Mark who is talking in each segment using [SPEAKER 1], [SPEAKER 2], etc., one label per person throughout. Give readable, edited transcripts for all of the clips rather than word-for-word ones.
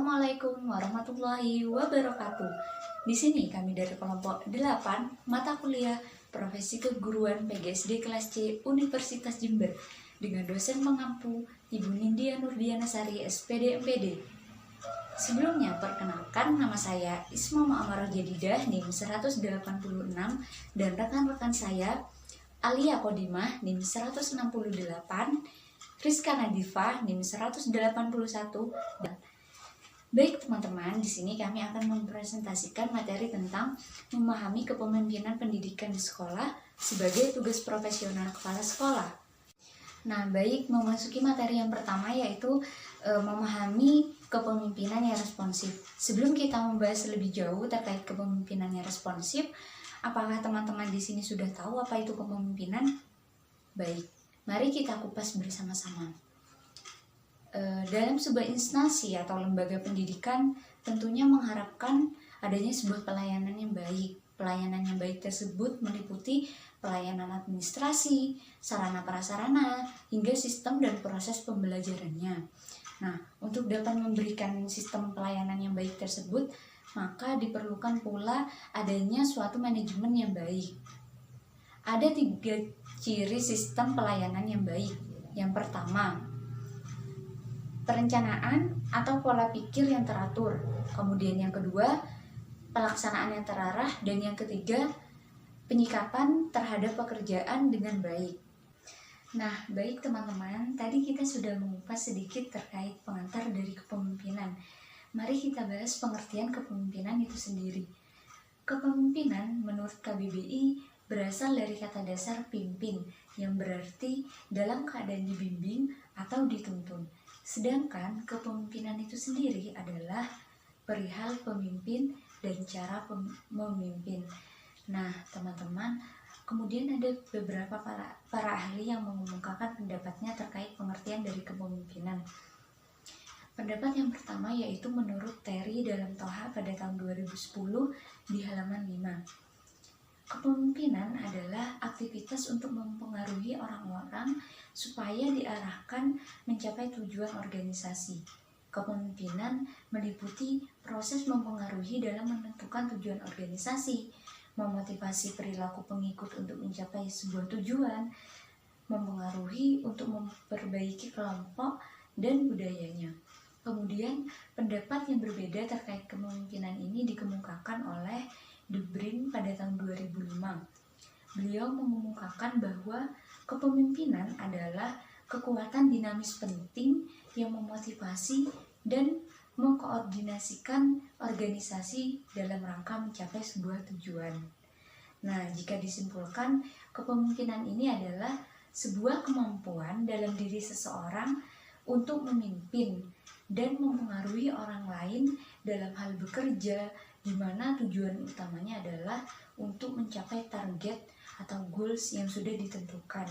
[SPEAKER 1] Assalamualaikum warahmatullahi wabarakatuh. Di sini kami dari kelompok 8 mata kuliah Profesi Keguruan PGSD kelas C Universitas Jember dengan dosen pengampu Ibu Nindya Nurdianasari SPD MPD. Sebelumnya perkenalkan, nama saya Isma Muammarah Jadidah NIM 186 dan rekan-rekan saya Alia Kodimah NIM 168, Rizka Nadifah NIM 181 dan baik teman-teman, di sini kami akan mempresentasikan materi tentang memahami kepemimpinan pendidikan di sekolah sebagai tugas profesional kepala sekolah. Nah, baik, memasuki materi yang pertama yaitu memahami kepemimpinan yang responsif. Sebelum kita membahas lebih jauh terkait kepemimpinan yang responsif, apakah teman-teman di sini sudah tahu apa itu kepemimpinan? Baik, mari kita kupas bersama-sama. Dalam sebuah instansi atau lembaga pendidikan tentunya mengharapkan adanya sebuah pelayanan yang baik. Pelayanan yang baik tersebut meliputi pelayanan administrasi, sarana prasarana, hingga sistem dan proses pembelajarannya. Nah, untuk dapat memberikan sistem pelayanan yang baik tersebut, maka diperlukan pula adanya suatu manajemen yang baik. Ada 3 ciri sistem pelayanan yang baik. Yang pertama, perencanaan atau pola pikir yang teratur. Kemudian yang kedua, pelaksanaan yang terarah. Dan yang ketiga, penyikapan terhadap pekerjaan dengan baik. Nah, baik teman-teman, tadi kita sudah mengupas sedikit terkait pengantar dari kepemimpinan. Mari kita bahas pengertian kepemimpinan itu sendiri. Kepemimpinan menurut KBBI berasal dari kata dasar pimpin, yang berarti dalam keadaan dibimbing atau dituntun. Sedangkan kepemimpinan itu sendiri adalah perihal pemimpin dan cara memimpin. Nah, teman-teman, kemudian ada beberapa para ahli yang mengemukakan pendapatnya terkait pengertian dari kepemimpinan. Pendapat yang pertama yaitu menurut Terry dalam Toha pada tahun 2010 di halaman 5. Kepemimpinan adalah aktivitas untuk mempengaruhi orang-orang supaya diarahkan mencapai tujuan organisasi. Kepemimpinan meliputi proses mempengaruhi dalam menentukan tujuan organisasi, memotivasi perilaku pengikut untuk mencapai sebuah tujuan, mempengaruhi untuk memperbaiki kelompok dan budayanya. Kemudian, pendapat yang berbeda terkait kepemimpinan ini dikemukakan oleh De Bruin pada tahun 2005. Beliau mengemukakan bahwa kepemimpinan adalah kekuatan dinamis penting yang memotivasi dan mengkoordinasikan organisasi dalam rangka mencapai sebuah tujuan. Nah, jika disimpulkan, kepemimpinan ini adalah sebuah kemampuan dalam diri seseorang untuk memimpin dan mempengaruhi orang lain dalam hal bekerja, di mana tujuan utamanya adalah untuk mencapai target atau goals yang sudah ditentukan.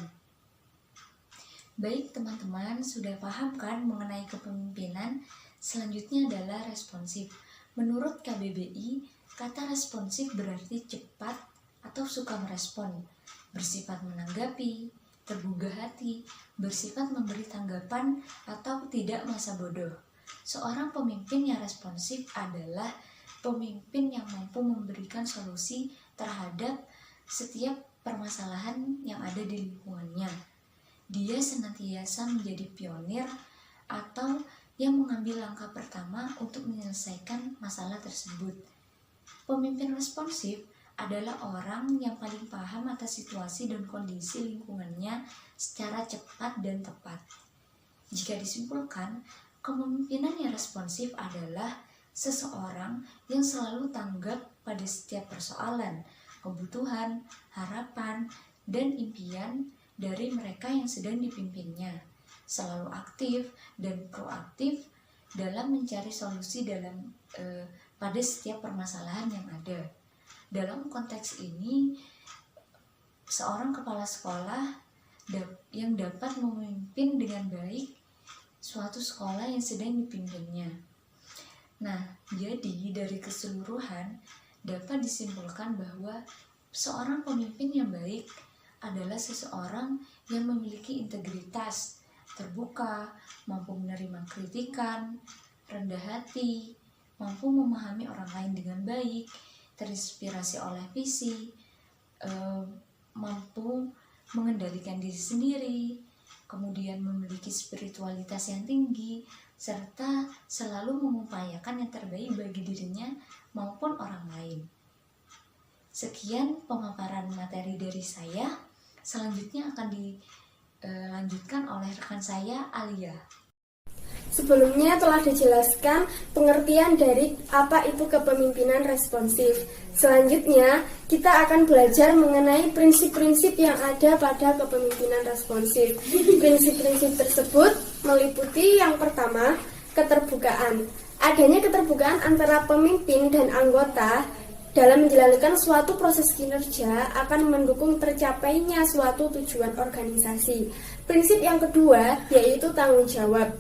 [SPEAKER 1] Baik teman-teman, sudah paham kan mengenai kepemimpinan? Selanjutnya adalah responsif. Menurut KBBI, kata responsif berarti cepat atau suka merespon, bersifat menanggapi, tergugah hati, bersifat memberi tanggapan, atau tidak masa bodoh. Seorang pemimpin yang responsif adalah pemimpin yang mampu memberikan solusi terhadap setiap permasalahan yang ada di lingkungannya. Dia senantiasa menjadi pionir atau yang mengambil langkah pertama untuk menyelesaikan masalah tersebut. Pemimpin responsif adalah orang yang paling paham atas situasi dan kondisi lingkungannya secara cepat dan tepat. Jika disimpulkan, kepemimpinan yang responsif adalah seseorang yang selalu tanggap pada setiap persoalan, kebutuhan, harapan, dan impian dari mereka yang sedang dipimpinnya. Selalu aktif dan proaktif dalam mencari solusi pada setiap permasalahan yang ada. Dalam konteks ini, seorang kepala sekolah yang dapat memimpin dengan baik suatu sekolah yang sedang dipimpinnya. Nah, jadi dari keseluruhan dapat disimpulkan bahwa seorang pemimpin yang baik adalah seseorang yang memiliki integritas, terbuka, mampu menerima kritikan, rendah hati, mampu memahami orang lain dengan baik, terinspirasi oleh visi, mampu mengendalikan diri sendiri, kemudian memiliki spiritualitas yang tinggi, serta selalu mengupayakan yang terbaik bagi dirinya maupun orang lain. Sekian pemaparan materi dari saya. Selanjutnya akan dilanjutkan oleh rekan saya, Alia.
[SPEAKER 2] Sebelumnya telah dijelaskan pengertian dari apa itu kepemimpinan responsif. Selanjutnya, kita akan belajar mengenai prinsip-prinsip yang ada pada kepemimpinan responsif. Prinsip-prinsip tersebut meliputi yang pertama, keterbukaan. Adanya keterbukaan antara pemimpin dan anggota dalam menjalankan suatu proses kinerja akan mendukung tercapainya suatu tujuan organisasi. Prinsip yang kedua yaitu tanggung jawab.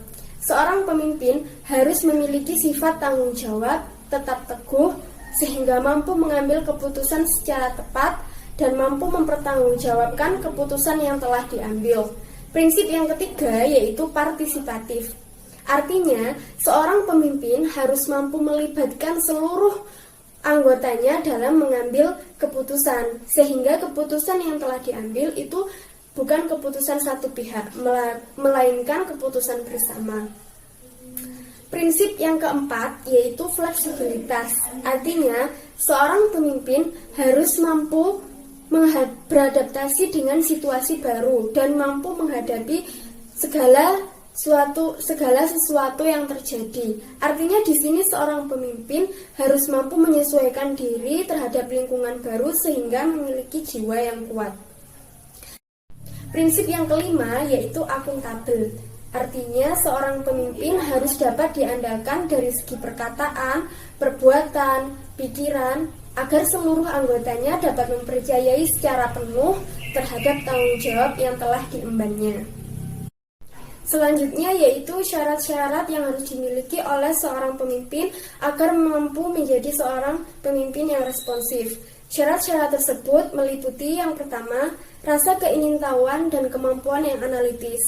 [SPEAKER 2] Seorang pemimpin harus memiliki sifat tanggung jawab, tetap teguh, sehingga mampu mengambil keputusan secara tepat dan mampu mempertanggungjawabkan keputusan yang telah diambil. Prinsip yang ketiga yaitu partisipatif. Artinya, seorang pemimpin harus mampu melibatkan seluruh anggotanya dalam mengambil keputusan, sehingga keputusan yang telah diambil itu bukan keputusan satu pihak, melainkan keputusan bersama. Prinsip yang keempat yaitu fleksibilitas. Artinya, seorang pemimpin harus mampu beradaptasi dengan situasi baru dan mampu menghadapi segala sesuatu yang terjadi. Artinya di sini seorang pemimpin harus mampu menyesuaikan diri terhadap lingkungan baru sehingga memiliki jiwa yang kuat. Prinsip yang kelima yaitu akuntabel. Artinya seorang pemimpin harus dapat diandalkan dari segi perkataan, perbuatan, pikiran, agar seluruh anggotanya dapat mempercayai secara penuh terhadap tanggung jawab yang telah diembannya. Selanjutnya yaitu syarat-syarat yang harus dimiliki oleh seorang pemimpin agar mampu menjadi seorang pemimpin yang responsif. Syarat-syarat tersebut meliputi yang pertama, rasa keingintahuan dan kemampuan yang analitis.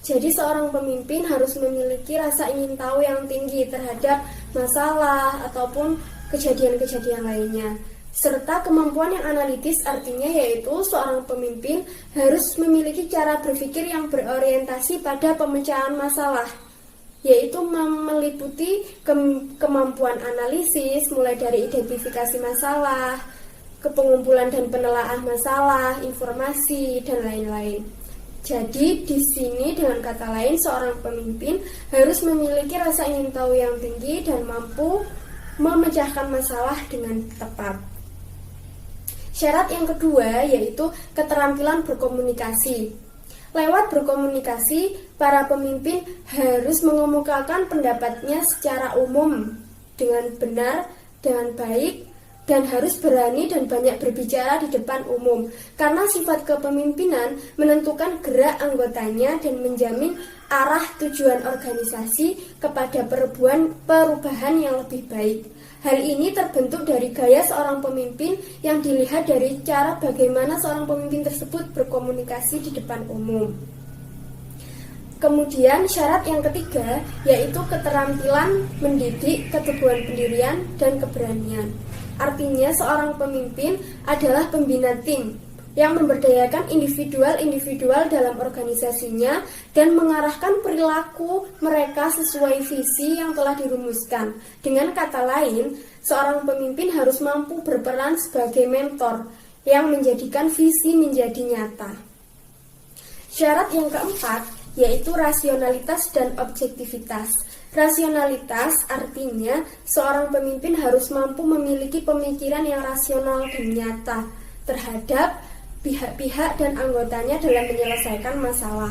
[SPEAKER 2] Jadi seorang pemimpin harus memiliki rasa ingin tahu yang tinggi terhadap masalah ataupun kejadian-kejadian lainnya. Serta kemampuan yang analitis artinya yaitu seorang pemimpin harus memiliki cara berpikir yang berorientasi pada pemecahan masalah, yaitu meliputi kemampuan analisis mulai dari identifikasi masalah, pengumpulan dan penelaahan masalah, informasi, dan lain-lain. Jadi di sini dengan kata lain seorang pemimpin harus memiliki rasa ingin tahu yang tinggi dan mampu memecahkan masalah dengan tepat. Syarat yang kedua yaitu keterampilan berkomunikasi. Lewat berkomunikasi, para pemimpin harus mengemukakan pendapatnya secara umum dengan benar, dengan baik, dan harus berani dan banyak berbicara di depan umum. Karena sifat kepemimpinan menentukan gerak anggotanya dan menjamin arah tujuan organisasi kepada perubahan yang lebih baik. Hal ini terbentuk dari gaya seorang pemimpin yang dilihat dari cara bagaimana seorang pemimpin tersebut berkomunikasi di depan umum. Kemudian syarat yang ketiga yaitu keterampilan mendidik, keteguhan pendirian, dan keberanian. Artinya seorang pemimpin adalah pembina tim yang memberdayakan individual-individual dalam organisasinya dan mengarahkan perilaku mereka sesuai visi yang telah dirumuskan. Dengan kata lain, seorang pemimpin harus mampu berperan sebagai mentor yang menjadikan visi menjadi nyata. Syarat yang keempat yaitu rasionalitas dan objektivitas. Rasionalitas artinya seorang pemimpin harus mampu memiliki pemikiran yang rasional dan nyata terhadap pihak-pihak dan anggotanya dalam menyelesaikan masalah.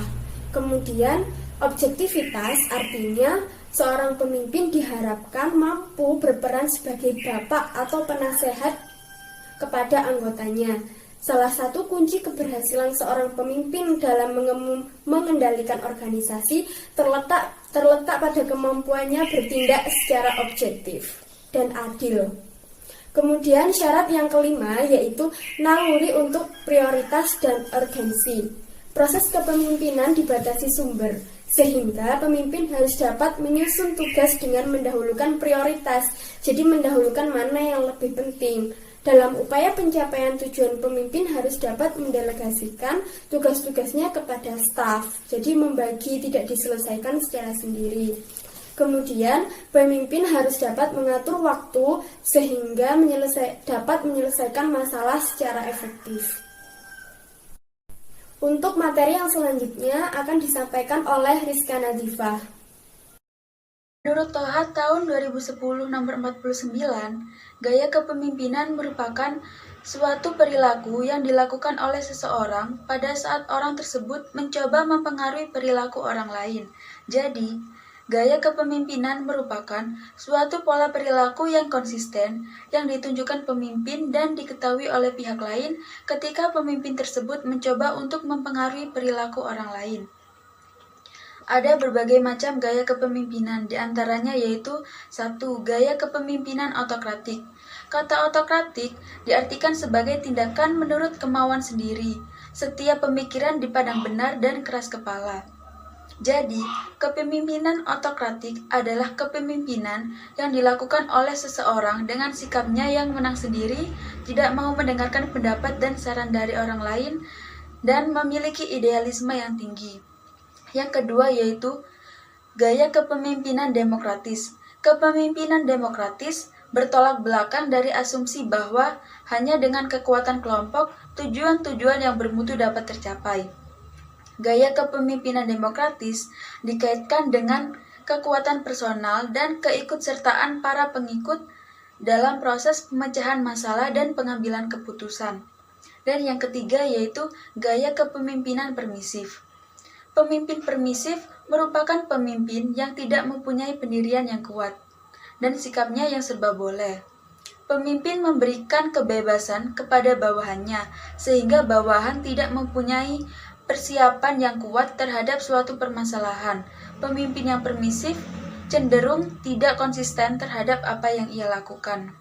[SPEAKER 2] Kemudian, objektivitas artinya seorang pemimpin diharapkan mampu berperan sebagai bapak atau penasehat kepada anggotanya. Salah satu kunci keberhasilan seorang pemimpin dalam mengendalikan organisasi terletak pada kemampuannya bertindak secara objektif dan adil. Kemudian syarat yang kelima yaitu naluri untuk prioritas dan urgensi. Proses kepemimpinan dibatasi sumber, Sehingga pemimpin harus dapat menyusun tugas dengan mendahulukan prioritas, jadi mendahulukan mana yang lebih penting. Dalam upaya pencapaian tujuan, pemimpin harus dapat mendelegasikan tugas-tugasnya kepada staf, jadi membagi, tidak diselesaikan secara sendiri. Kemudian, pemimpin harus dapat mengatur waktu sehingga dapat menyelesaikan masalah secara efektif. Untuk materi yang selanjutnya akan disampaikan oleh Rizka Nadifah.
[SPEAKER 3] Menurut Toha tahun 2010 nomor 49, gaya kepemimpinan merupakan suatu perilaku yang dilakukan oleh seseorang pada saat orang tersebut mencoba mempengaruhi perilaku orang lain. Jadi, gaya kepemimpinan merupakan suatu pola perilaku yang konsisten yang ditunjukkan pemimpin dan diketahui oleh pihak lain ketika pemimpin tersebut mencoba untuk mempengaruhi perilaku orang lain. Ada berbagai macam gaya kepemimpinan, diantaranya yaitu 1. Gaya kepemimpinan otokratik. Kata otokratik diartikan sebagai tindakan menurut kemauan sendiri. Setiap pemikiran dipandang benar dan keras kepala. Jadi, kepemimpinan otokratik adalah kepemimpinan yang dilakukan oleh seseorang dengan sikapnya yang menang sendiri, tidak mau mendengarkan pendapat dan saran dari orang lain, dan memiliki idealisme yang tinggi. Yang kedua yaitu gaya kepemimpinan demokratis. Kepemimpinan demokratis bertolak belakang dari asumsi bahwa hanya dengan kekuatan kelompok, tujuan-tujuan yang bermutu dapat tercapai. Gaya kepemimpinan demokratis dikaitkan dengan kekuatan personal dan keikutsertaan para pengikut dalam proses pemecahan masalah dan pengambilan keputusan. Dan yang ketiga yaitu gaya kepemimpinan permisif. Pemimpin permisif merupakan pemimpin yang tidak mempunyai pendirian yang kuat dan sikapnya yang serba boleh. Pemimpin memberikan kebebasan kepada bawahannya sehingga bawahan tidak mempunyai persiapan yang kuat terhadap suatu permasalahan. Pemimpin yang permisif cenderung tidak konsisten terhadap apa yang ia lakukan.